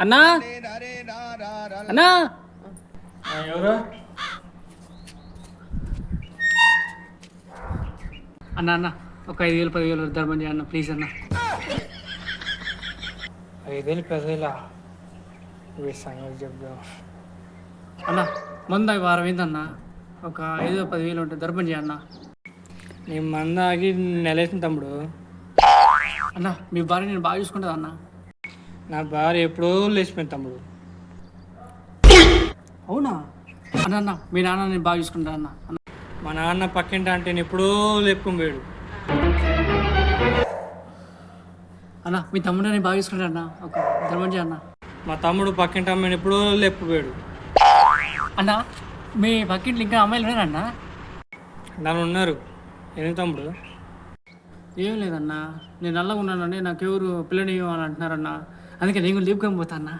అన్నా అన్నా ఎవరు? అన్న అన్న ఒక 5,000 10,000 ధర్మం చేయన్న ప్లీజ్ అన్న. 5,000 10,000 ఇవి సంగతి చెప్దాం. అన్న మంద వారం ఏందన్న, ఒక 5,000 10,000 ఉంటే ధర్మం చేయన్న. నీ మంద ఆగి నెలేసిన తమ్ముడు. అన్న మీ భార్య నేను బాగా చూసుకుంటుంది అన్న. నా భార్య ఎప్పుడో లేచిపోయింది తమ్ముడు. అవునా అన్న? అన్న మీ నాన్న నేను బాగా చూసుకుంటా అన్న. అన్న మా నాన్న పక్కింట అంటే నేను ఎప్పుడో లేపుకొని పోయాడు. అన్న మీ తమ్ముడు నేను బాగా చూసుకుంటా అన్న, ఒక ధర్మం చేయన్న. మా తమ్ముడు పక్కింట అమ్మాయిని ఎప్పుడో లేపుకుపోయాడు. అన్న మీ పక్కింట్లో ఇంకా అమ్మాయిలు ఉన్నారన్న? నన్ను ఉన్నారు. ఎందుకు తమ్ముడు? ఏం లేదన్నా, నేను నల్లగా ఉన్నానండి, నాకెవరు పిల్లని అని అంటున్నారన్న, అందుకే నేను లేపుకొని పోతా అన్న.